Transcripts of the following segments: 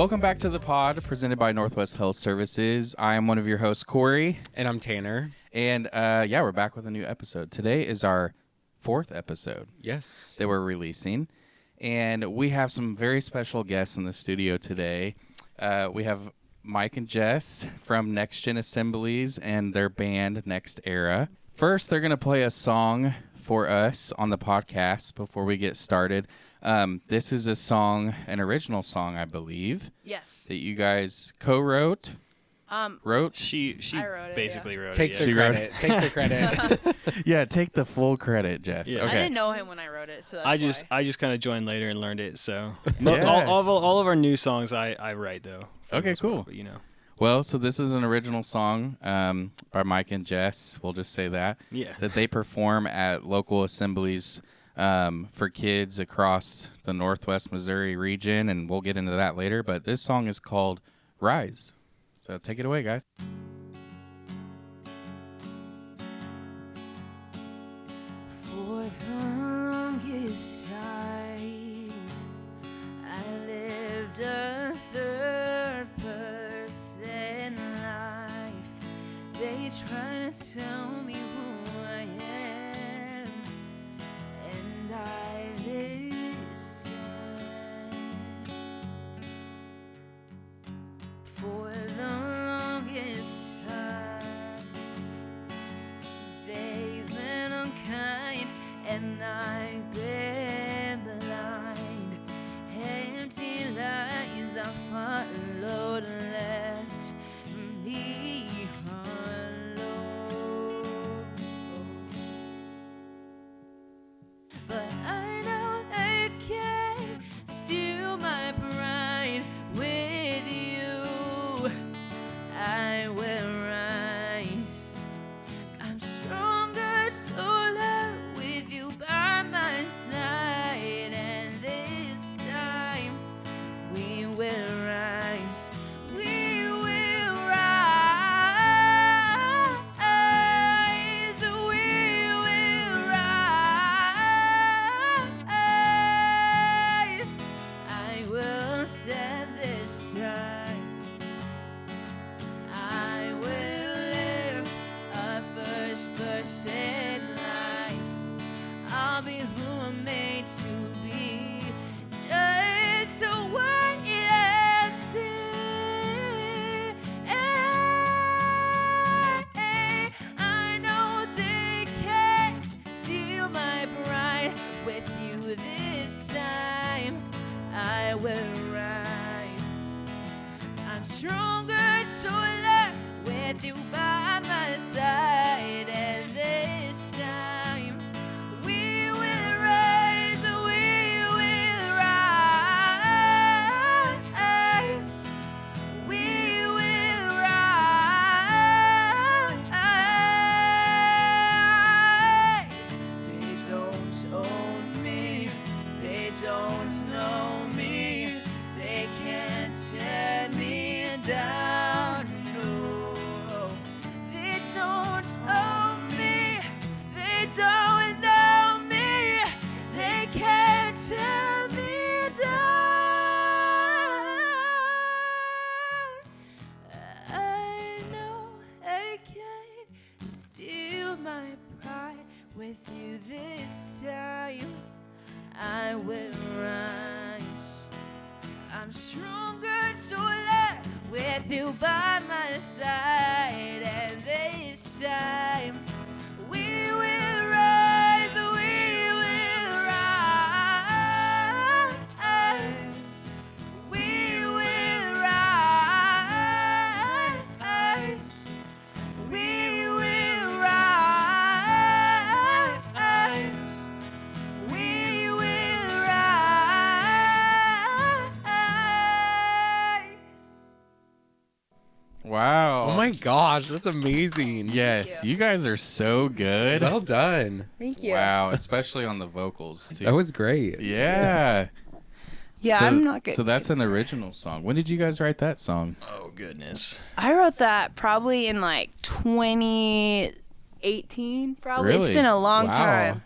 Welcome back to the pod presented by Northwest Health Services. I am one of your hosts, Corey. And I'm Tanner. And we're back with a new episode. Today is our 4th episode. Yes. That we're releasing. And we have some very special guests in the studio today. We have Mike and Jess from NextGen Assemblies and their band Next Era. First, they're going to play a song for us on the podcast before we get started. This is a song, an original song, I believe. Yes. That you guys co-wrote. Wrote? She wrote it, basically wrote Take it. the credit. Take the credit. Yeah, take the full credit, Jess. Yeah. Okay. I didn't know him when I wrote it, so that's I why. just kind of joined later and learned it. So Yeah. all of our new songs I write though. Okay, cool. But, Well, so this is an original song by Mike and Jess. We'll just say that. Yeah. That they perform at local assemblies for kids across the Northwest Missouri region, and we'll get into that later. But this song is called Rise. So take it away, guys. For the longest time, I lived a third-person life. They try to tell me who I am, and I listen. For the longest time, they've been unkind, and I've been blind. Empty lies I followed left me alone. But I know I can't steal my pride with you. I will rise. I'm stronger, taller with you by my side. And this time we will rise. We will rise. We will rise. I will set this time. I will live a first-person life. I'll be who I'm made to be, just to wait and see. I know they can't steal my pride. With you this time, I will rise. I'm stronger, taller, with you by my side. And this time, we will rise, we will rise. We will rise. They don't own me, they don't know me, they can't tear me down, no. They don't own me, they don't know me, they can't tear me down. I know I can't steal my pride. With you this time, I will rise. I'm stronger, taller, with you by my side. And this time, we will rise, we will rise. We will rise. We will rise. We will rise. Wow. Oh my gosh, that's amazing. Yes, you. you guys are so good. Well done. Thank you. Wow, especially on the vocals, too. That was great. Yeah. Yeah, So- I'm not good. So that's an original song. When did you guys write that song? Oh goodness. I wrote that probably in like 2018, probably. Really? It's been a long Wow. time.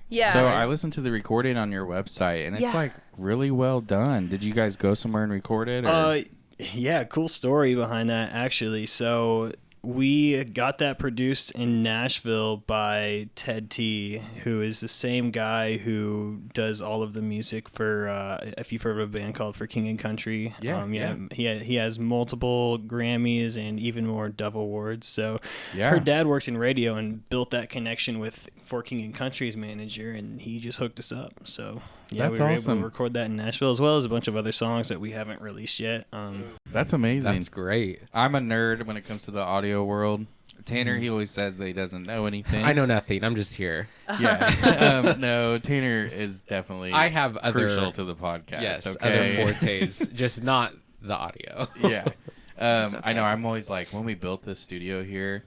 Yeah. So I listened to the recording on your website, and it's Yeah. like really well done. Did you guys go somewhere and record it? Or? Yeah, cool story behind that actually. So we got that produced in Nashville by Ted T, who is the same guy who does all of the music for, if you've heard of a band called For King and Country. Yeah. He has multiple Grammys and even more Dove Awards. So Yeah. her dad worked in radio and built that connection with For King and Country's manager, and he just hooked us up. So yeah, That's we were able awesome. to record that in Nashville, as well as a bunch of other songs that we haven't released yet. That's amazing. That's great. I'm a nerd when it comes to the audio world. Tanner, he always says that he doesn't know anything. I know nothing. I'm just here. Yeah. No, Tanner is definitely I have other crucial to the podcast. yes, okay? other fortes, just not the audio. Yeah. I know. I'm always like, when we built this studio here,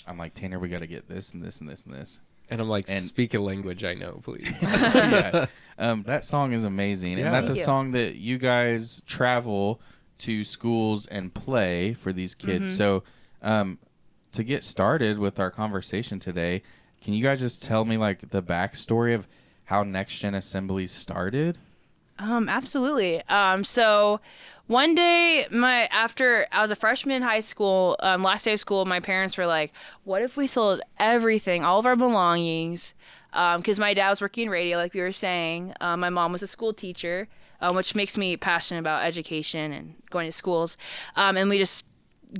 I'm like, Tanner, we got to get this and this and this and this. And I'm like, And- speak a language I know, please. Yeah. That song is amazing. Yeah. And that's a Thank you. song that you guys travel to schools and play for these kids. So to get started with our conversation today, can you guys just tell me like the backstory of how NextGen Assemblies started? Absolutely. So one day, after I was a freshman in high school, last day of school, my parents were like, "What if we sold everything, all of our belongings?" Because my dad was working in radio, like we were saying. My mom was a school teacher, which makes me passionate about education and going to schools. And we just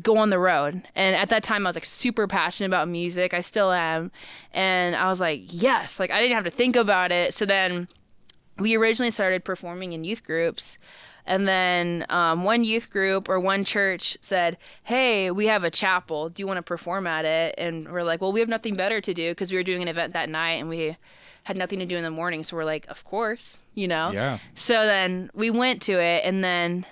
go on the road. And at that time, I was like super passionate about music. I still am. And I was like, yes, like I didn't have to think about it. So then we originally started performing in youth groups. And then one youth group or one church said, "Hey, we have a chapel. Do you want to perform at it?" And we're like, well, we have nothing better to do because we were doing an event that night and we had nothing to do in the morning. So we're like, of course, you know? Yeah. So then we went to it, and then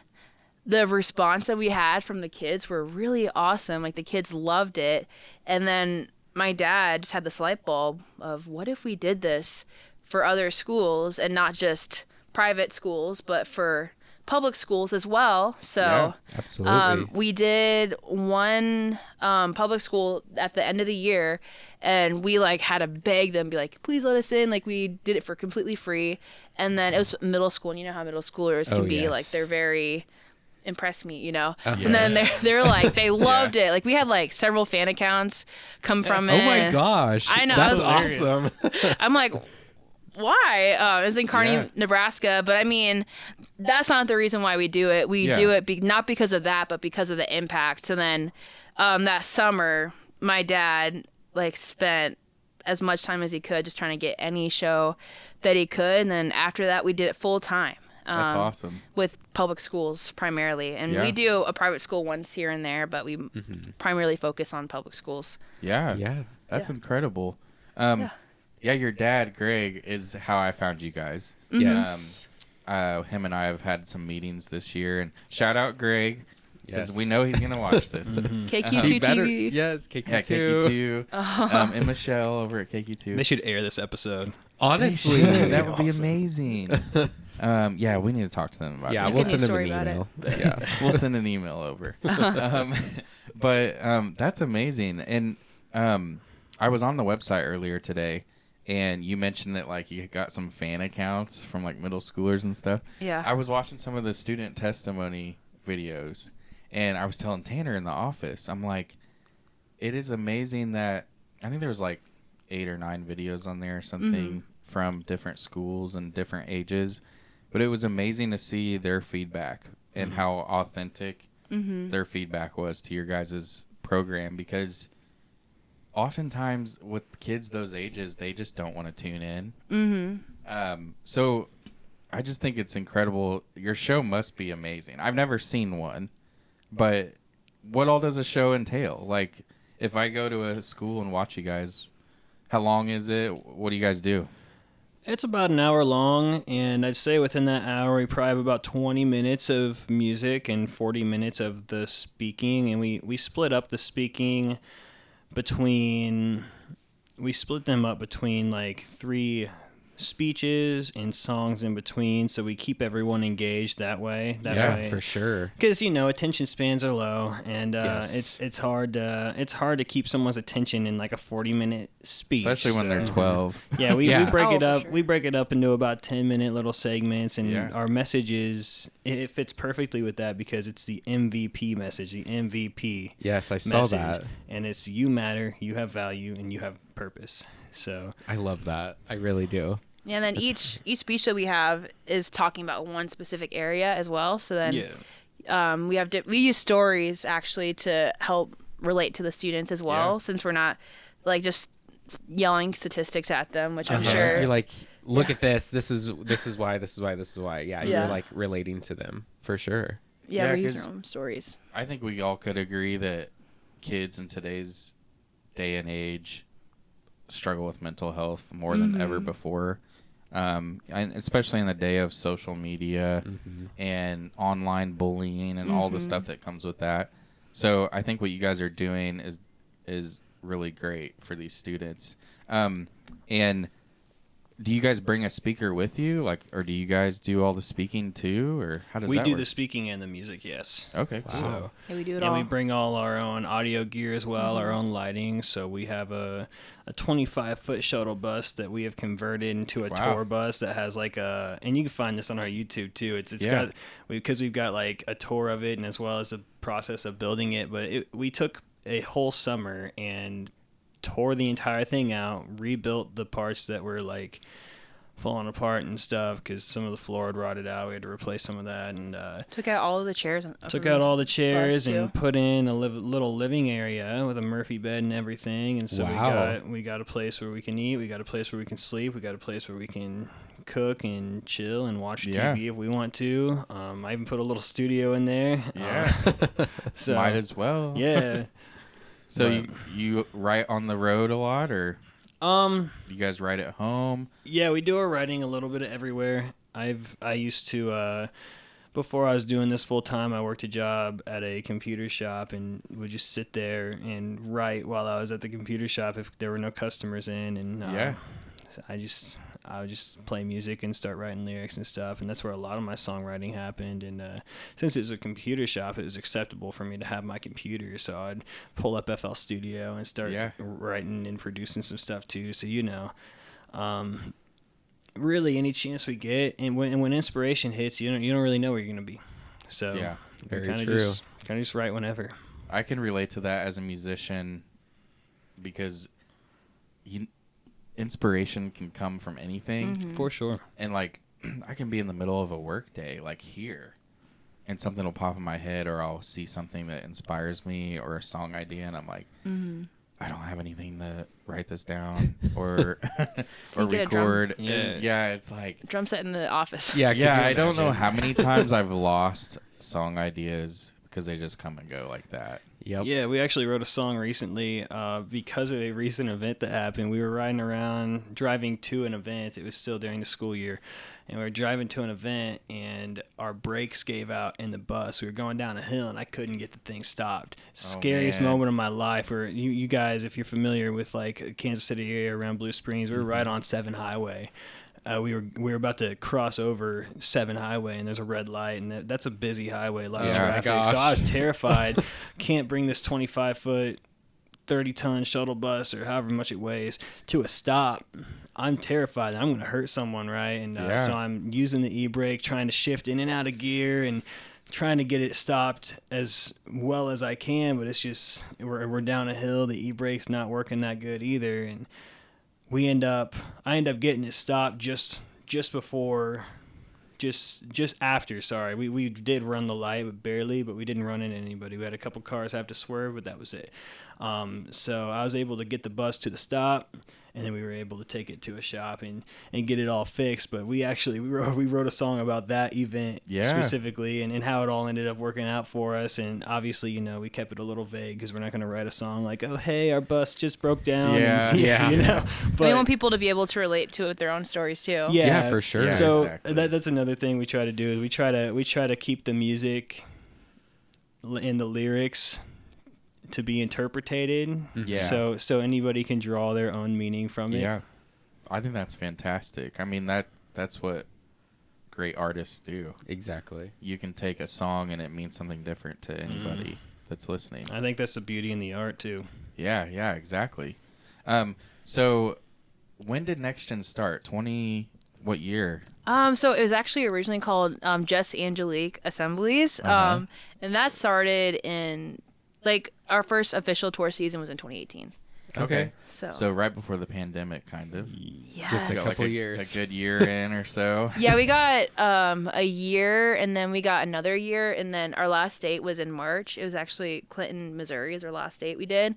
the response that we had from the kids were really awesome. Like the kids loved it. And then my dad just had this light bulb of, what if we did this for other schools and not just private schools, but for public schools as well? So Absolutely. we did one public school at the end of the year, and we like had to beg them, be like, please let us in. Like we did it for completely free. And then it was middle school, and you know how middle schoolers can Oh, be. yes. Like they're very impress me, you know. Uh-huh. And then they're like, they loved it. Like we had like several fan accounts come from it. Oh my gosh. I know, That's that's awesome. I'm like, why? It's in Kearney, Yeah. Nebraska. But I mean, that's not the reason why we do it. We Yeah. do it not because of that, but because of the impact. So then that summer, my dad like spent as much time as he could just trying to get any show that he could. And then after that, we did it full time. That's awesome. With public schools primarily. And Yeah. we do a private school once here and there, but we primarily focus on public schools. Yeah. Yeah. That's Yeah. incredible. Yeah, your dad, Greg, is how I found you guys. Yes. Him and I have had some meetings this year, and shout out Greg, because Yes. we know he's gonna watch this. KQ2 Be better. TV. Yes, Yeah, KQ2. KQ2, and Michelle over at KQ2. They should air this episode. Honestly, that would be amazing. Yeah, we need to talk to them about yeah, it. we'll Give me a send him story an about email. Yeah. We'll send an email over. But that's amazing. And I was on the website earlier today, and you mentioned that like you got some fan accounts from like middle schoolers and stuff. Yeah. I was watching some of the student testimony videos, and I was telling Tanner in the office, I'm like, it is amazing that I think there was like 8 or 9 videos on there or something from different schools and different ages. But it was amazing to see their feedback and how authentic their feedback was to your guys' program, because oftentimes with kids those ages, they just don't want to tune in. So I just think it's incredible. Your show must be amazing. I've never seen one, but what all does a show entail? Like, if I go to a school and watch you guys, how long is it? What do you guys do? It's about an hour long, and I'd say within that hour, we probably have about 20 minutes of music and 40 minutes of the speaking. And we split up the speaking between like 3 speeches and songs in between, so we keep everyone engaged that way. Yeah, for sure. Because attention spans are low, and Yes. it's hard to keep someone's attention in like a 40-minute speech, Especially when they're so- 12. Yeah, we Yeah. break Oh, it for up. sure. We break it up into about 10-minute little segments, and Yeah. our message it fits perfectly with that because it's the MVP message, the MVP Yes, I saw message, that. and it's you matter, you have value, and you have purpose. So I love that. I really do. Yeah, and then each speech that we have is talking about one specific area as well. So then yeah, we use stories actually to help relate to the students as well, Yeah. since we're not like just yelling statistics at them, which I'm sure. You're like, look at this. This is why. This is why. This is why. Yeah, Yeah. you're like relating to them for sure. yeah, Yeah, we use 'cause- our own stories. I think we all could agree that kids in today's day and age struggle with mental health more than ever before. And especially in the day of social media and online bullying and all the stuff that comes with that. So I think what you guys are doing is really great for these students. And do you guys bring a speaker with you, or do you guys do all the speaking too, or how does we that do work? the speaking and the music. Yes. Okay, cool. So. Yeah, we do it And all. we bring all our own audio gear as well, our own lighting. So we have a 25-foot shuttle bus that we have converted into a Wow. tour bus that has like and you can find this on our YouTube too. It's Yeah. got, because we've got like a tour of it and as well as the process of building it. But we took a whole summer and tore the entire thing out, rebuilt the parts that were like falling apart and stuff because some of the floor had rotted out. We had to replace some of that, and Took out all of the chairs. took out all the chairs too. and put in a little living area with a Murphy bed and everything. And so Wow. we got a place where we can eat, we got a place where we can sleep, we got a place where we can cook and chill and watch Yeah. TV if we want to. I even put a little studio in there. Yeah. So Might as well. yeah. So But- you write on the road a lot, or you guys write at home? Yeah, we do our writing a little bit everywhere. I used to before I was doing this full time, I worked a job at a computer shop and would just sit there and write while I was at the computer shop if there were no customers in. And Yeah. so I would just play music and start writing lyrics and stuff, and that's where a lot of my songwriting happened. And since it was a computer shop, it was acceptable for me to have my computer, so I'd pull up FL Studio and start Yeah. writing and producing some stuff too. So really any chance we get, and when inspiration hits, you don't really know where you're gonna be. So Yeah. Very kind of true. just write whenever. I can relate to that as a musician because inspiration can come from anything. For sure. And like I can be in the middle of a work day, like here, and something will pop in my head, or I'll see something that inspires me or a song idea, and I'm like, I don't have anything to write this down or So or you get a drum- record. Yeah. And yeah, it's like Drum set in the office. Yeah, could yeah, you I don't know imagine? how many times I've lost song ideas because they just come and go like that. Yep. Yeah, we actually wrote a song recently because of a recent event that happened. We were riding around, driving to an event. It was still during the school year. And we were driving to an event, and our brakes gave out in the bus. We were going down a hill, and I couldn't get the thing stopped. Scariest man. moment of my life. Where you guys, if you're familiar with like Kansas City area around Blue Springs, we were right on 7 Highway. We were about to cross over 7 Highway, and there's a red light, and that's a busy highway, a lot of Yeah. traffic. Gosh. So I was terrified. Can't bring this 25-foot, 30-ton shuttle bus or however much it weighs to a stop. I'm terrified that I'm going to hurt someone, right? And Yeah. so I'm using the e-brake, trying to shift in and out of gear and trying to get it stopped as well as I can, but it's just we're down a hill. The e-brake's not working that good either, and I end up getting it stopped just after. Sorry, we did run the light, but barely. But we didn't run into anybody. We had a couple cars have to swerve, but that was it. So I was able to get the bus to the stop, and then we were able to take it to a shop and get it all fixed. But we wrote a song about that event Yeah. specifically and how it all ended up working out for us. And obviously, we kept it a little vague because we're not going to write a song like, oh, hey, our bus just broke down. Yeah. And, Yeah. But we want people to be able to relate to it with their own stories too. Yeah, for sure. Yeah, So exactly. that's another thing we try to do is we try to keep the music and the lyrics to be interpreted. Yeah. So anybody can draw their own meaning from it. Yeah. I think that's fantastic. I mean, that's what great artists do. Exactly. You can take a song and it means something different to anybody that's listening. I think that's the beauty in the art too. Yeah, exactly. So when did NextGen start? What year? So it was actually originally called Just Angelique Assemblies. Uh-huh. And that started in like our first official tour season was in 2018. Okay. So right before the pandemic, kind of. yes. Just a Got couple like years. a good year in or so. Yeah, we got a year, and then we got another year, and then our last date was in March. It was actually Clinton, Missouri, is our last date we did.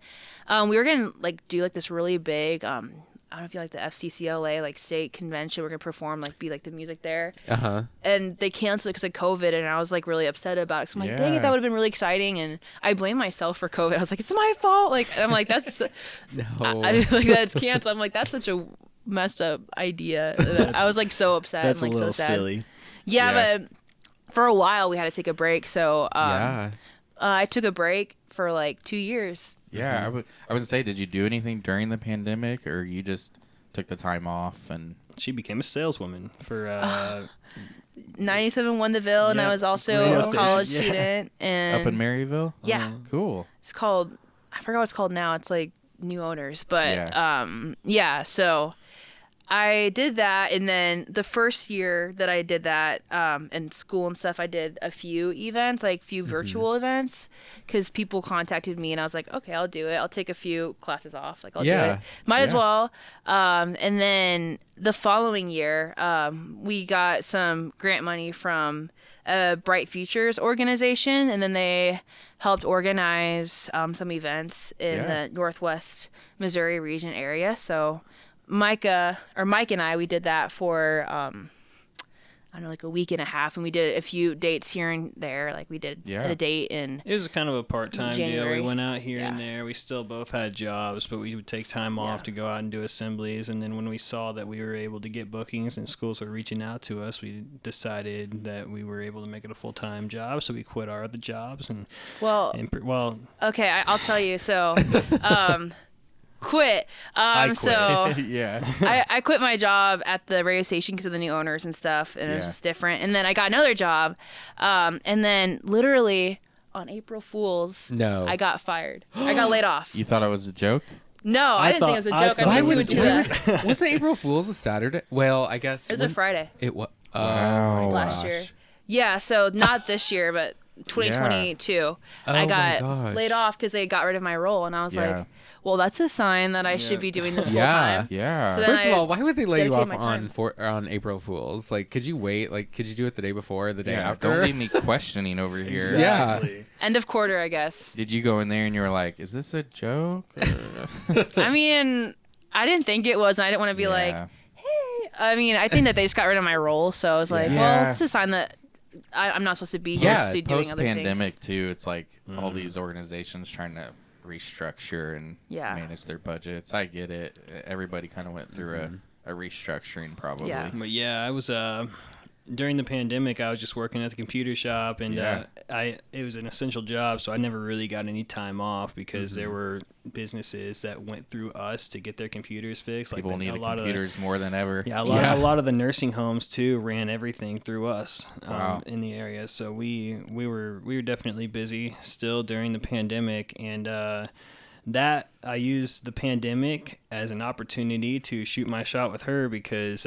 We were gonna like do like this really big. I don't know if you like the FCCLA like state convention. We're gonna perform be the music there, and they canceled it because of COVID, and I was like really upset about it. So I'm like, dang it, that would have been really exciting, and I blame myself for COVID. I was like, it's my fault. Like, and I'm like, that's I like that's canceled. I'm like, that's such a messed up idea. I was like so upset. That's and, like, a little so sad. silly. Yeah, but for a while we had to take a break. So I took a break for like 2 years. Yeah, I was gonna say, did you do anything during the pandemic, or you just took the time off and? She became a saleswoman for 97 Wondaville, and I Yeah, was also radio a college station, yeah. student. And Up in Maryville? yeah, Cool. it's called, I forgot what it's called now. It's like new owners, but so I did that, and then the first year that I did that in school and stuff, I did a few events, like few virtual events, because people contacted me, and I was like, okay, I'll do it. I'll take a few classes off. Like, I'll do it. Might as well. And then the following year, we got some grant money from a Bright Futures organization, and then they helped organize some events in the Northwest Missouri region area. So Mike and I, we did that for I don't know, like a week and a half, and we did a few dates here and there. Like we did at a date in It was kind of a part-time deal. January. We went out here and Yeah. there. We still both had jobs, but we would take time off to go out and do assemblies. And then when we saw that we were able to get bookings and schools were reaching out to us, we decided that we were able to make it a full-time job. So we quit our other jobs and okay, I'll tell you. So quit. I quit. So Yeah. I quit my job at the radio station because of the new owners and stuff, and it was just different. And then I got another job, and then literally on April Fool's, I got fired. I got laid off. You thought it was a joke? No, I didn't think it was a joke. I Why think we would would do that. was it April Fool's a Saturday? Well, I guess It was a Friday It was. Wow. last year. Yeah, so not this year, but 2022. I my got gosh. laid off because they got rid of my role, and I was Yeah. like, well, that's a sign that I should be doing this full Yeah. time. Yeah. So then First of all, why would they lay you off dedicated my time. on April Fool's? Like, could you wait? Like, could you do it the day before or the day Yeah, after? don't leave me questioning over here. exactly. End of quarter, I guess. Did you go in there and you were like, is this a joke? I mean, I didn't think it was, and I didn't want to be like, hey. I mean, I think that they just got rid of my role, so I was like, well, it's a sign that I'm not supposed to be here Yeah, doing other things. post-pandemic, too, it's like all these organizations trying to restructure and manage their budgets. I get it. Everybody kind of went through a restructuring, probably. Yeah. But yeah, I was during the pandemic, I was just working at the computer shop, and it was an essential job, so I never really got any time off because there were businesses that went through us to get their computers fixed. People like need a lot computers more than ever. Yeah, a lot of the nursing homes too ran everything through us in the area. So we were definitely busy still during the pandemic, and that I used the pandemic as an opportunity to shoot my shot with her because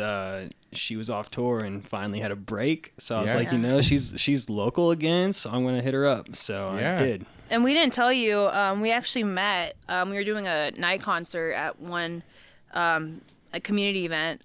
she was off tour and finally had a break. So I was like, she's local again, so I'm gonna hit her up. So I did. And we didn't tell you, we actually met. We were doing a night concert at one a community event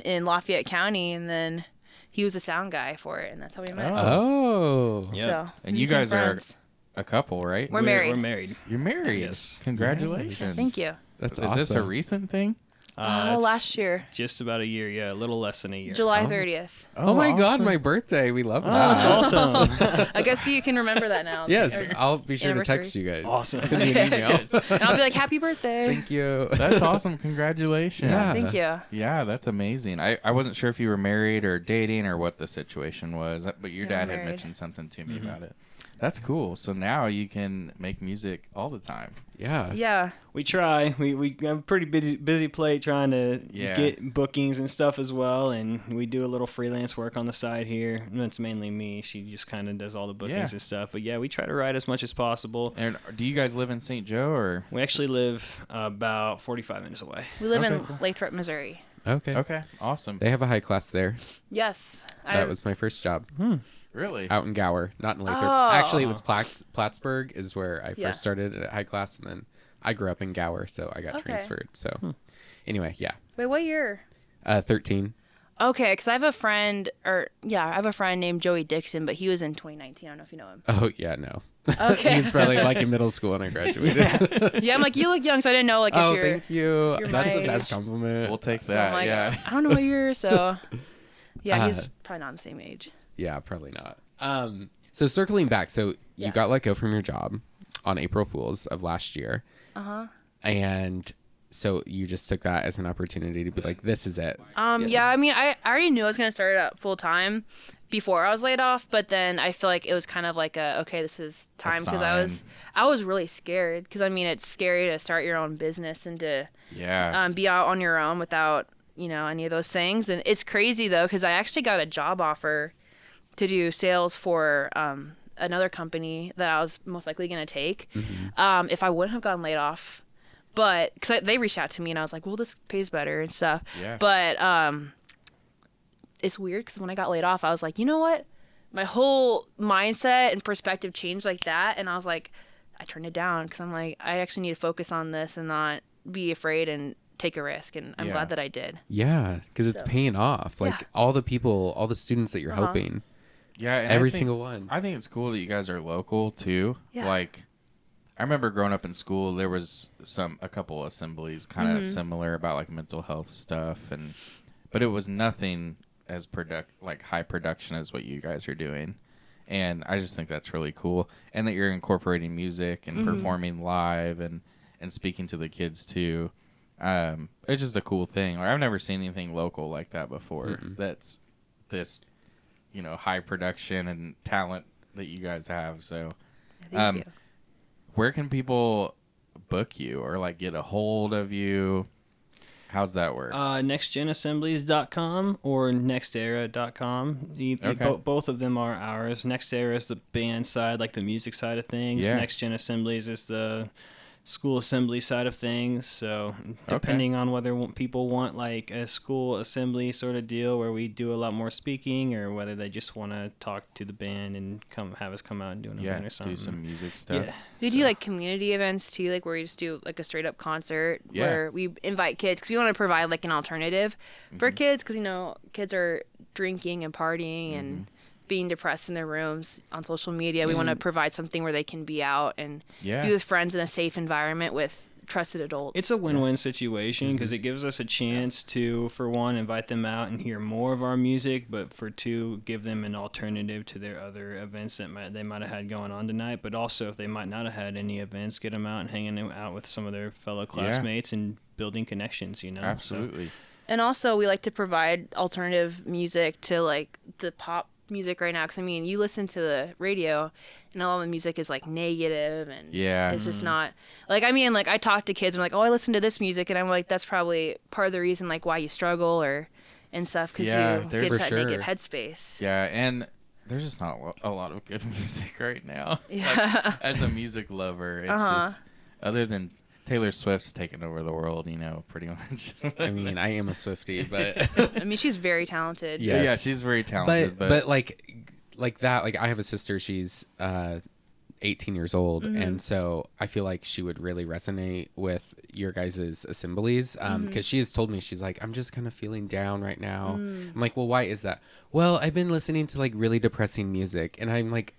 in Lafayette County, and then he was the sound guy for it, and that's how we met. Oh. So And we you became guys friends. are a couple, right? We're married. We're married. You're married. Yes. Congratulations. Thank you. That's Is this a recent thing? It's Last year, just about a year. Yeah, a little less than a year. July 30th. Oh my God, awesome. my birthday. We love Oh, that. it's awesome. I guess you can remember that now. Yes, Or- I'll be sure to anniversary. text you guys. Awesome. Send you an email. and I'll be like, happy birthday. Thank you. That's awesome. Congratulations. Yeah. Thank you. Yeah, that's amazing. I wasn't sure if you were married or dating or what the situation was, but your Yeah, dad married. had mentioned something to me about it. That's cool. So now you can make music all the time. Yeah. Yeah. We try. We have a pretty busy plate trying to Yeah. get bookings and stuff as well, and we do a little freelance work on the side here. And it's mainly me. She just kind of does all the bookings Yeah. and stuff. But yeah, we try to write as much as possible. And do you guys live in St. Joe or? We actually live about 45 minutes away. We live Okay, in cool. Lathrop, Missouri. Okay. Okay, awesome. They have a high class there. Yes. That was my first job. Really? Out in Gower, not in Lathrop. Oh. Actually, it was Plattsburgh is where I first Yeah. started at high class, and then I grew up in Gower, so I got Okay. transferred. So anyway, yeah. Wait, what year? 13. Okay, because I have a friend, named Joey Dixon, but he was in 2019. I don't know if you know him. Oh, yeah, no. Okay. He was probably like in middle school when I graduated. Yeah, I'm like, you look young, so I didn't know like if Oh, you're. thank you. you're That's my the best age. compliment. We'll take So I'm that. like, Yeah. I don't know what year, so. Yeah, he's Uh, probably not the same age. Yeah, probably not. So circling back, so you Yeah. got let go from your job on April Fool's of last year. Uh-huh. And so you just took that as an opportunity to be like, this is it. Yeah, I mean, I already knew I was going to start it full time before I was laid off, but then I feel like it was kind of like okay, this is time, because I was really scared, because I mean, it's scary to start your own business and to Yeah. be out on your own without, any of those things. And it's crazy though, because I actually got a job offer to do sales for another company that I was most likely going to take if I wouldn't have gotten laid off. But because they reached out to me and I was like, well, this pays better and stuff. Yeah. But it's weird because when I got laid off, I was like, you know what? My whole mindset and perspective changed like that. And I was like, I turned it down because I'm like, I actually need to focus on this and not be afraid and take a risk. And I'm Yeah. glad that I did. Yeah, because it's So- paying off. Like Yeah. all the students that you're helping, Yeah. And every I think- single one. I think it's cool that you guys are local too. Yeah. Like, I remember growing up in school, there was a couple assemblies kind of similar about like mental health stuff, but it was nothing as high production as what you guys are doing. And I just think that's really cool. And that you're incorporating music and performing live and speaking to the kids too. It's just a cool thing. Like, I've never seen anything local like that before. That's this, high production and talent that you guys have. So, Thank you. where can people book you or like get a hold of you? How's that work? NextGenAssemblies.com or NextEra.com. Okay. Both of them are ours. NextEra is the band side, like the music side of things. Yeah. NextGen Assemblies is the school assembly side of things. So depending on whether people want like a school assembly sort of deal where we do a lot more speaking, or whether they just want to talk to the band and have us come out and do an event or something. do some music stuff. Yeah. We do like community events too, like where we just do like a straight up concert Yeah. where we invite kids because we want to provide like an alternative for kids because kids are drinking and partying and being depressed in their rooms on social media. We want to provide something where they can be out and Yeah. be with friends in a safe environment with trusted adults. It's a win-win situation because it gives us a chance to, for one, invite them out and hear more of our music, but for two, give them an alternative to their other events that they might have had going on tonight. But also, if they might not have had any events, get them out and hanging out with some of their fellow classmates and building connections. So- Absolutely. And also, we like to provide alternative music to like the pop music right now because I mean, you listen to the radio and all the music is like negative and Yeah. it's just not like, I mean, like I talk to kids and like, oh, I listen to this music, and I'm like, that's probably part of the reason like why you struggle and stuff because Yeah, you there's- get For that negative sure. headspace. Yeah, and there's just not a lot of good music right now. Yeah. Like, as a music lover, it's just other than Taylor Swift's taking over the world, pretty much. I mean, I am a Swiftie, but I mean, she's very talented. Yeah. Yeah, Yes. she's very talented, but like that, like I have a sister, she's 18 years old, and so I feel like she would really resonate with your guys' assemblies because she has told me, she's like, I'm just kind of feeling down right now. I'm like, well, why is that? Well, I've been listening to like really depressing music, and I'm like,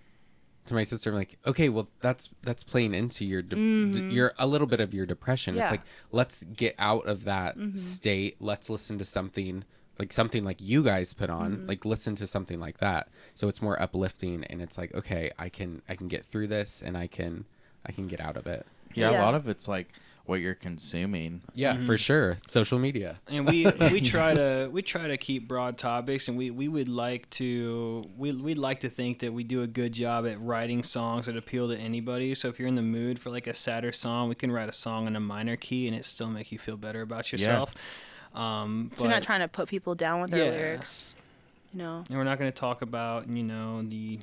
to my sister, I'm like, okay, well, that's playing into your a little bit of your depression. Yeah. It's like, let's get out of that state. Let's listen to something like you guys put on, like listen to something like that. So it's more uplifting, and it's like, okay, I can get through this, and I can I can get out of it. Yeah, Yeah. a lot of it's like what you're consuming. Yeah, for sure. Social media. And we try to keep broad topics, and we would like to we'd like to think that we do a good job at writing songs that appeal to anybody. So if you're in the mood for like a sadder song, we can write a song in a minor key and it still make you feel better about yourself. So you're not trying to put people down with their Yeah. lyrics, you know. And we're not going to talk about the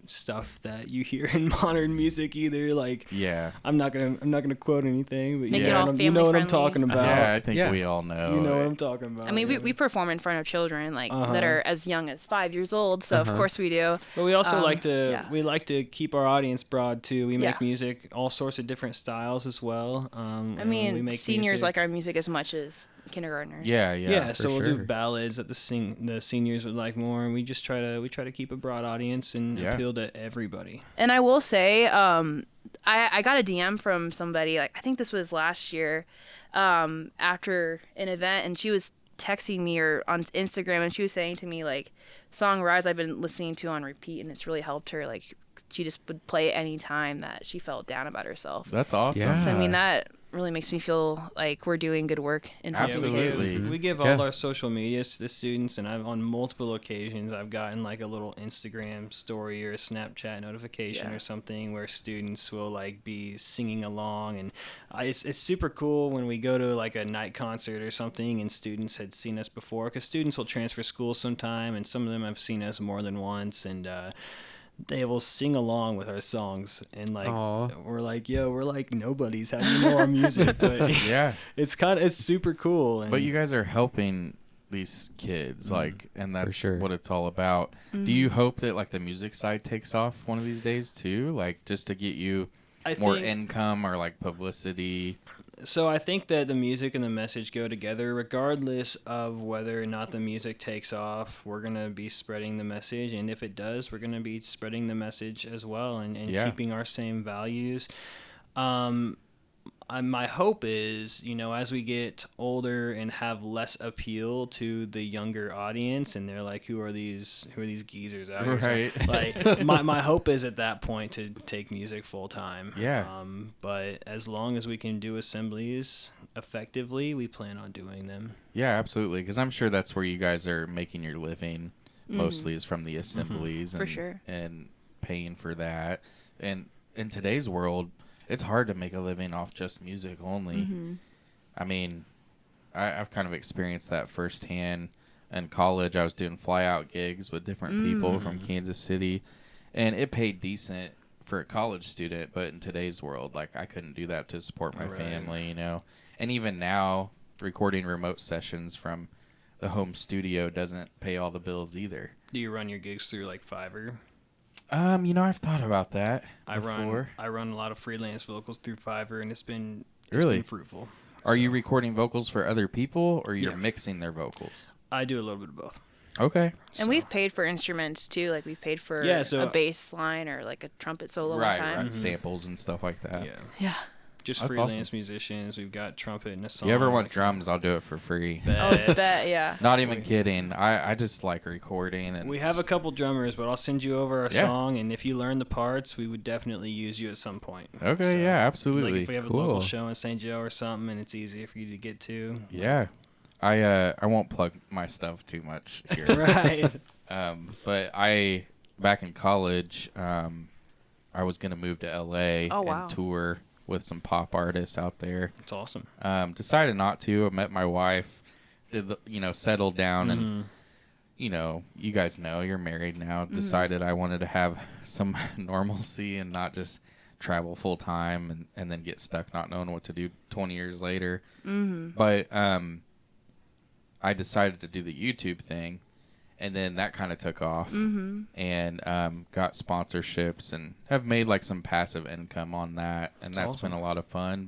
stuff that you hear in modern music either. Like, Yeah. I'm not gonna quote anything, but Make it you know all what you know what I'm family-friendly. talking about. Yeah, I think Yeah. we all know. You know what it. I'm talking about. I mean, yeah. we perform in front of children like Uh-huh. that are as young as 5 years old, so of course we do. But we also like to yeah. we like to keep our audience broad too. We make Yeah. music all sorts of different styles as well. I and we mean, make seniors music. like our music as much as kindergartners. Yeah, Yeah, yeah. so we'll sure. do ballads that the seniors would like more, and we just try to keep a broad audience and Yeah. appeal to everybody. And I will say, I got a DM from somebody, like I think this was last year, after an event, and she was texting me or on Instagram, and she was saying to me like, "Song Rise I've been listening to on repeat, and it's really helped her. Like she just would play it any time that she felt down about herself." That's awesome. Yeah. So I mean that really makes me feel like we're doing good work in helping Absolutely. kids. We give Yeah. all our social medias to the students, and on multiple occasions I've gotten like a little Instagram story or a Snapchat notification Yeah. or something where students will like be singing along, and it's super cool when we go to like a night concert or something and students had seen us before, because students will transfer schools sometime, and some of them have seen us more than once, and they will sing along with our songs, and like Aw. we're like, yo, we're like nobodies. How do you know our music? But Yeah. it's super cool. And But you guys are helping these kids, like, and that's sure. what it's all about. Do you hope that like the music side takes off one of these days too, like just to get you I more think- income or like publicity? So I think that the music and the message go together, regardless of whether or not the music takes off. We're gonna be spreading the message, and if it does, we're gonna be spreading the message as well, and Yeah. keeping our same values. My hope is, as we get older and have less appeal to the younger audience, and they're like, who are these geezers out here? Right. Like my hope is at that point to take music full time. Yeah. But as long as we can do assemblies effectively, we plan on doing them. Yeah, absolutely. Because I'm sure that's where you guys are making your living. Mostly is from the assemblies, For and, sure. and paying for that. And in today's world, it's hard to make a living off just music only. I mean, I've kind of experienced that firsthand. In college, I was doing fly-out gigs with different people from Kansas City, and it paid decent for a college student. But in today's world, like, I couldn't do that to support my Right. family, And even now, recording remote sessions from the home studio doesn't pay all the bills either. Do you run your gigs through like Fiverr? I've thought about that I before. run a lot of freelance vocals through Fiverr, and it's been Really? fruitful. Are you recording vocals for other people, or you're Yeah. mixing their vocals? I do a little bit of both. Okay. And we've paid for instruments too, like we've paid for Yeah, so- a bass line or like a trumpet solo Right, one time. right. Samples and stuff like that. Yeah, Yeah. just That's freelance awesome. musicians. We've got trumpet and a If song. you ever want like- drums, I'll do it for free. Oh, Bet. bet, yeah. Not even kidding. I just like recording. And We have a couple drummers, but I'll send you over a Yeah. song, and if you learn the parts, we would definitely use you at some point. Okay, So, yeah, absolutely. Like if we have a Cool. local show in St. Joe or something, and it's easier for you to get to. Yeah. I won't plug my stuff too much here. Right. But back in college, I was gonna move to LA Oh, wow. and tour with some pop artists out there. It's awesome. Decided not to. I met my wife, settled down, Mm-hmm. and you guys know you're married now. Decided I wanted to have some normalcy and not just travel full time and then get stuck not knowing what to do 20 years later. But I decided to do the YouTube thing, and then that kind of took off, and got sponsorships and have made like some passive income on that, and that's awesome. been a lot of fun.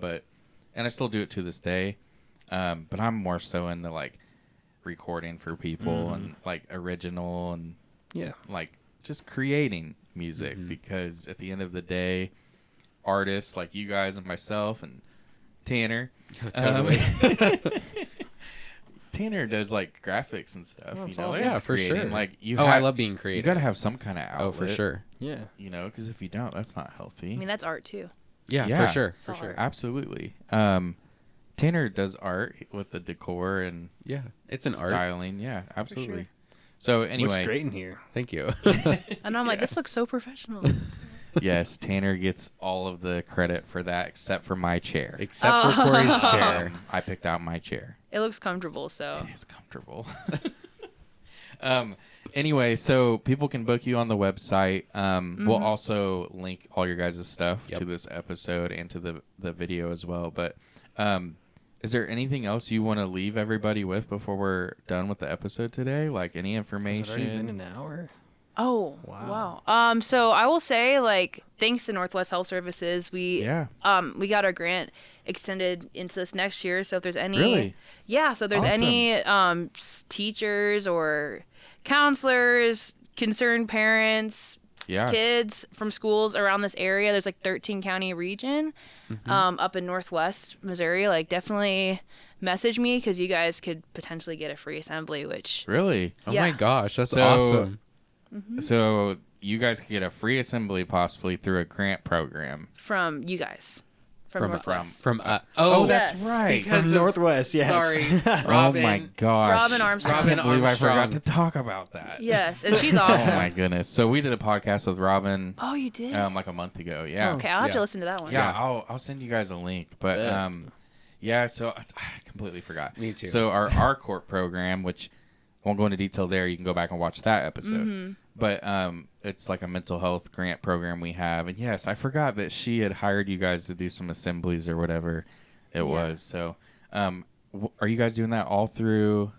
And I still do it to this day, but I'm more so into like recording for people and like original and Yeah. like just creating music, because at the end of the day, artists like you guys and myself and Tanner, Totally. Tanner does like graphics and stuff. that's Like, awesome. Yeah, it's for creating. sure. Like you, I love being You creative. got to have some kind of outlet. Oh, for sure. Yeah. Because if you don't, that's not healthy. I mean, that's art too. Yeah, for sure. For All sure. art. Absolutely. Tanner does art with the decor and Yeah. It's an art. styling. Yeah, absolutely. sure. So Looks anyway, great in here. Thank you. And I'm like, this looks so professional. yes, Tanner gets all of the credit for that except for my chair. Except for Corey's chair. I picked out my chair. It looks comfortable, so. It is comfortable. Anyway, so people can book you on the website. We'll also link all your guys' stuff Yep. to this episode and to the video as well. But is there anything else you want to leave everybody with before we're done with the episode today? Like any Has it already been information? an hour? Oh, Wow. wow. So I will say, like, thanks to Northwest Health Services, we got our grant extended into this next year. So if there's any, Really? yeah. So if there's any teachers or counselors, concerned parents, Yeah. kids from schools around this area, there's like 13 county region up in Northwest Missouri. Like, definitely message me because you guys could potentially get a free assembly, which Really? Oh Yeah. my gosh, that's So- awesome. So you guys could get a free assembly possibly through a grant program. from you guys from Northwest. From Oh, Yes. that's right. Because From of- Northwest, yes. Sorry, Oh Robin. my gosh. Robin Armstrong. I Robin can't believe I forgot Armstrong. to talk about that. Yes, and she's Oh awesome. my goodness. So we did a podcast with Robin Oh, you did? like a month ago. Yeah. Okay, I'll have to Yeah. listen to that one. Yeah, I'll send you guys a link. But Bet. yeah, so I completely forgot. Me too. So our court program, which I won't go into detail there, you can go back and watch that episode. But it's like a mental health grant program we have. And yes, I forgot that she had hired you guys to do some assemblies or whatever it was. So are you guys doing that all through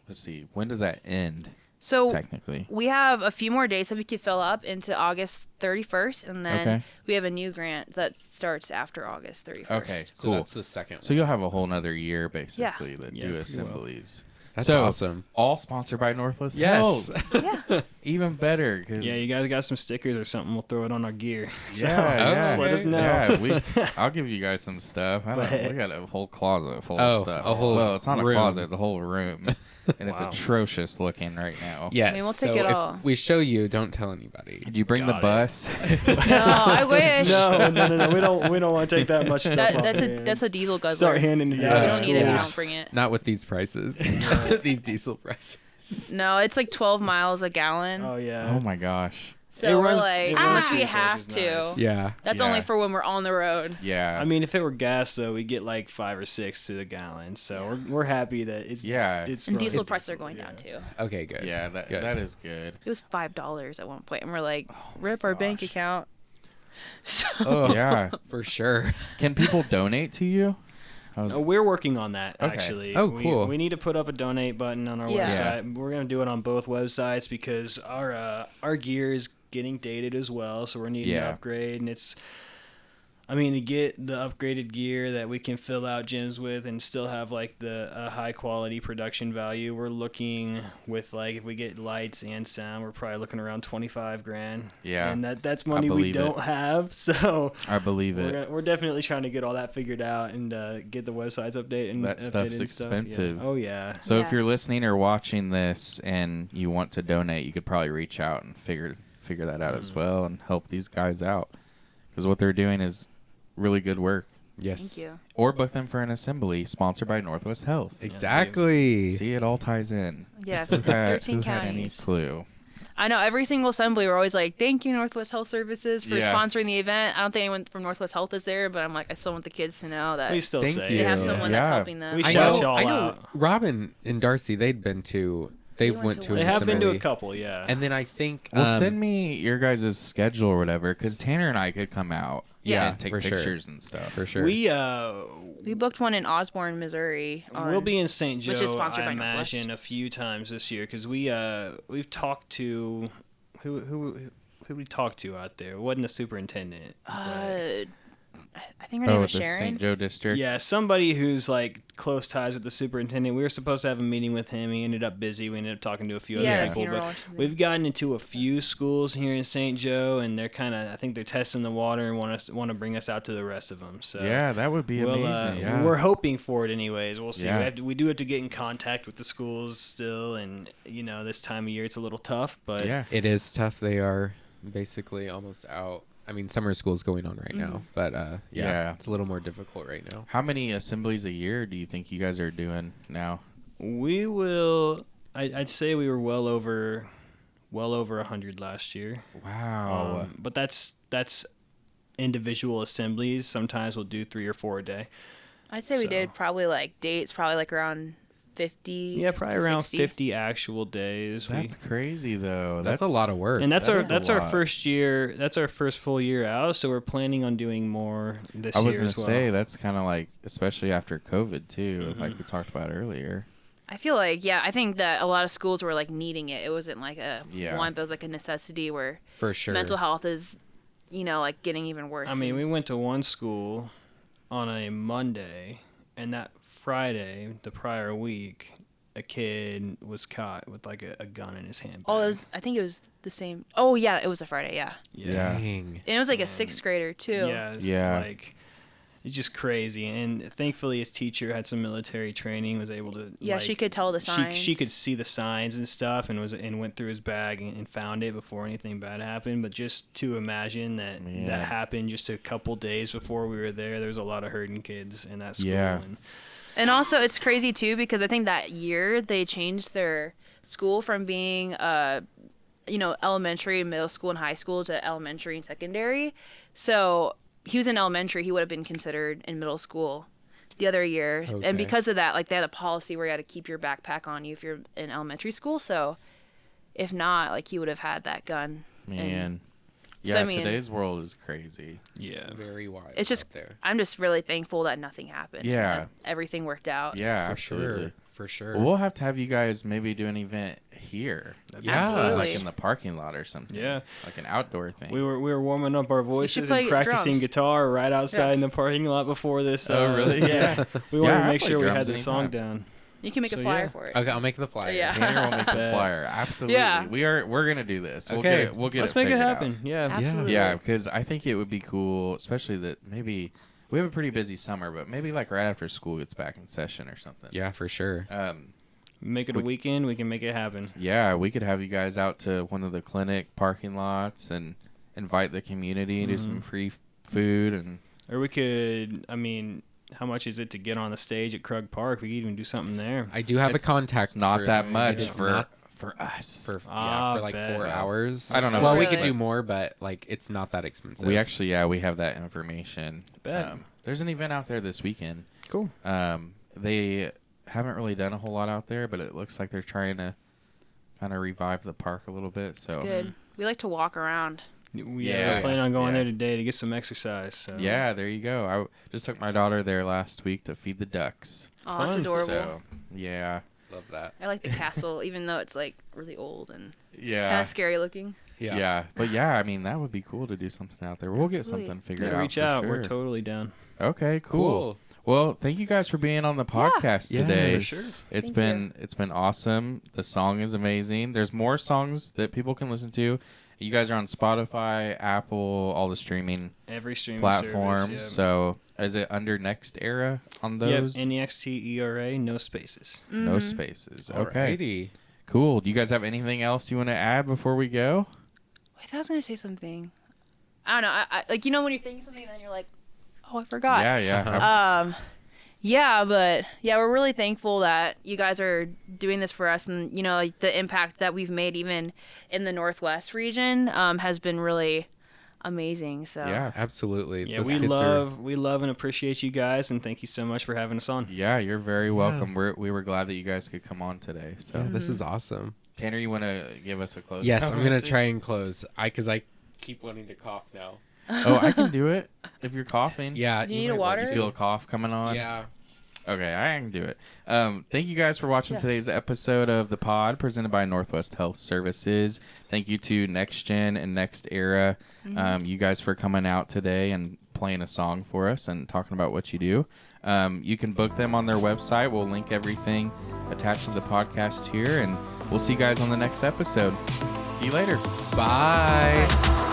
let's see, when does that end So technically? we have a few more days that we could fill up into August 31st, and then Okay. we have a new grant that starts after August 31st. Okay, So cool. that's the second So one. you'll have a whole nother year basically that Yeah, do pretty well. assemblies. That's So, awesome. All sponsored by Northwest Yes. Health. Even better. 'Cause Yeah, you guys got some stickers or something? We'll throw it on our gear. So, yeah, just let us know. Yeah, I'll give you guys some stuff. We But- got a whole closet full Oh, of stuff. a whole well, it's not room. a closet, the whole room. And it's Wow. atrocious looking right now. Yes. I mean, we'll take so it if all. we show you, don't tell anybody. Did you bring the Got it. bus? No, I wish. No. We don't want to take that much stuff. off That's our a hands. diesel guzzler. Start handing it So out. we at don't need it. We schools. don't bring it. Not with these prices. These diesel prices. No, it's like 12 miles a gallon. Oh yeah. Oh my gosh. So It we're runs- like, it runs unless we too, so have it's to. nice. Yeah. That's Yeah. only for when we're on the road. Yeah. I mean, if it were gas though, we get like 5 or 6 to the gallon. So we're happy that it's Yeah. It's And running diesel diesel, prices are going yeah. down too. Okay, good. yeah, that Good. that is good. It was $5 at one point, and we're like, rip our bank gosh. account. So Oh, Yeah. for sure. Can people donate to you? Oh, we're working on that Okay. actually. Oh, We- cool. We need to put up a donate button on our Yeah. website. We're gonna do it on both websites because our gear is getting dated as well, so we're needing to Yeah. upgrade. And I mean, to get the upgraded gear that we can fill out gyms with and still have like the high quality production value, we're looking with like if we get lights and sound, we're probably looking around 25 grand. Yeah. and that's money we believe it. don't have. So I believe it. we're definitely trying to get all that figured out and get the websites updated. And That stuff's updated and stuff. expensive. Yeah. Oh yeah. So if Yeah. you're listening or watching this and you want to donate, you could probably reach out and figure that out as well and help these guys out because what they're doing is really good work. Yes. thank you. Or book them for an assembly sponsored by Northwest Health. Exactly. See, it all ties in. Yeah, Who had 13 any counties. clue? I know every single assembly, we're always like, thank you, Northwest Health Services, for Yeah. sponsoring the event. I don't think anyone from Northwest Health is there, but I'm like, I still want the kids to know that We still Thank say you. they have Yeah. someone Yeah. that's helping them. We I shout know, y'all I know out. Robin and Darcy, they'd been to, they've went went to to one. an They have been to a assembly. couple, yeah. And then I think Well, send me your guys' schedule or whatever because Tanner and I could come out Yeah. and take for sure. pictures and stuff. for sure. We booked one in Osborne, Missouri. we'll be in St. Joe, which is sponsored I by Northwest. imagine, a few times this year because we've talked to who we talked to out there. It wasn't the superintendent. but- I think her name Oh, is the Sharon. St. Joe district. yeah, somebody who's like close ties with the superintendent. We were supposed to have a meeting with him. He ended up busy. We ended up talking to a few Yeah, other the people. funeral But or something. we've gotten into a few schools here in St. Joe, and they're I think they're testing the water and want to bring us out to the rest of them. So Yeah, that would be amazing. Yeah. we're hoping for it anyways. We'll see. Yeah. We do have to get in contact with the schools still, and this time of year it's a little tough, but Yeah. It is tough. They are basically almost out I mean, summer school's going on right now, but Yeah. it's a little more difficult right now. How many assemblies a year do you think you guys are doing now? We will. I'd say we were well over 100 last year. Wow. But that's individual assemblies. Sometimes we'll do 3 or 4 a day. I'd say we So- did probably like dates, probably like around 50. Yeah, probably to around 60. 50 actual days. That's crazy though. That's a lot of work. And that's That is a our lot. first year. That's our first full year out. So we're planning on doing more this I year was gonna as well. say that's kind of like, especially after COVID too, like we talked about earlier. I feel like, I think that a lot of schools were like needing it. It wasn't like a Yeah. want, but it was like a necessity where For sure. mental health is, like getting even worse. I mean, we went to one school on a Monday, and that Friday, the prior week, a kid was caught with like a gun in his hand. I think it was the same. Oh, yeah, it was a Friday, yeah. Yeah. Dang. And it was like a 6th grader, too. Yeah, it's Yeah. like it's just crazy. And thankfully, his teacher had some military training, was able to. Yeah, like, she could tell the signs. She could see the signs and stuff, and went through his bag and found it before anything bad happened. But just to imagine that Yeah. that happened just a couple days before we were there, there was a lot of hurting kids in that school. Yeah. And also, it's crazy, too, because I think that year they changed their school from being, elementary, middle school, and high school to elementary and secondary. So he was in elementary, he would have been considered in middle school the other year. Okay. And because of that, like, they had a policy where you had to keep your backpack on you if you're in elementary school. So if not, like, he would have had that gun. Man. So, Yeah, I mean- today's world is crazy. Yeah. Very wild. It's just, out there. I'm just really thankful that nothing happened. and Yeah. that everything worked out. Yeah, For absolutely. sure. For sure. Well, we'll have to have you guys maybe do an event here. Yeah. Absolutely. Like in the parking lot or something. Yeah. Like an outdoor thing. We were warming up our voices play and practicing drums. guitar right outside in the parking lot before this. Oh, really? Yeah. We Yeah, wanted to I make play sure we had drums the song anytime. down. You can make So, a flyer yeah. for it. Okay, I'll make the flyer. Yeah. Tanner will make the Bet. flyer. Absolutely. Yeah. We're gonna do this. We'll Okay. get it. We'll get Let's it make it figured happen. out. Yeah. Absolutely. Yeah, because I think it would be cool, especially that maybe we have a pretty busy summer, but maybe like right after school gets back in session or something. Yeah, for sure. Make it a weekend. We can make it happen. Yeah, we could have you guys out to one of the clinic parking lots and invite the community, do some free food, and Or we could. I mean, how much is it to get on the stage at Krug Park? We could even do something there. I do have It's- a contact. it's not for that it much is for not for us. for Ah, for like bet. 4 hours. I don't know. Well, we Really? could do more, but like it's not that expensive. We actually, we have that information. Bet. There's an event out there this weekend. Cool. They haven't really done a whole lot out there, but it looks like they're trying to kind of revive the park a little bit. So It's good. We like to walk around. Yeah, Yeah. we're planning on going Yeah. there today to get some exercise. So. yeah, there you go. I just took my daughter there last week to feed the ducks. Oh, that's Fun. adorable. So yeah, love that. I like the castle, even though it's like really old and kind yeah, of scary looking. yeah. But yeah, I mean that would be cool to do something out there. We'll get Absolutely. something figured Yeah, out. reach for out. Sure. We're totally down. Okay, cool. Well, thank you guys for being on the podcast Yeah, today. for sure. It's Thank been awesome. The song is amazing. There's more songs that people can listen to. You guys are on Spotify, Apple, all the streaming Every streaming platforms. service. So is it under Next Era on those? Yep. NEXTERA, no spaces. No spaces. Okay. Alrighty. Cool. Do you guys have anything else you want to add before we go? I thought I was gonna say something. I don't know. I like when you're thinking something, and then you're like, oh, I forgot. Yeah. Yeah, but yeah, we're really thankful that you guys are doing this for us, and like, the impact that we've made even in the Northwest region has been really amazing. So Yeah. Absolutely. Yeah, Those we kids love and appreciate you guys, and thank you so much for having us on. Yeah, you're very welcome. We were glad that you guys could come on today. So, Yeah, this is awesome. Tanner, you want to give us a close? Yes, I'm gonna try and close. Because I keep wanting to cough now. Oh, I can do it if you're coughing. Yeah. You need might a want- water? You feel a cough coming on? Yeah. Okay, I can do it. Thank you guys for watching today's episode of The Pod presented by Northwest Health Services. Thank you to NextGen and Next Era, you guys for coming out today and playing a song for us and talking about what you do. You can book them on their website. We'll link everything attached to the podcast here, and we'll see you guys on the next episode. See you later. Bye.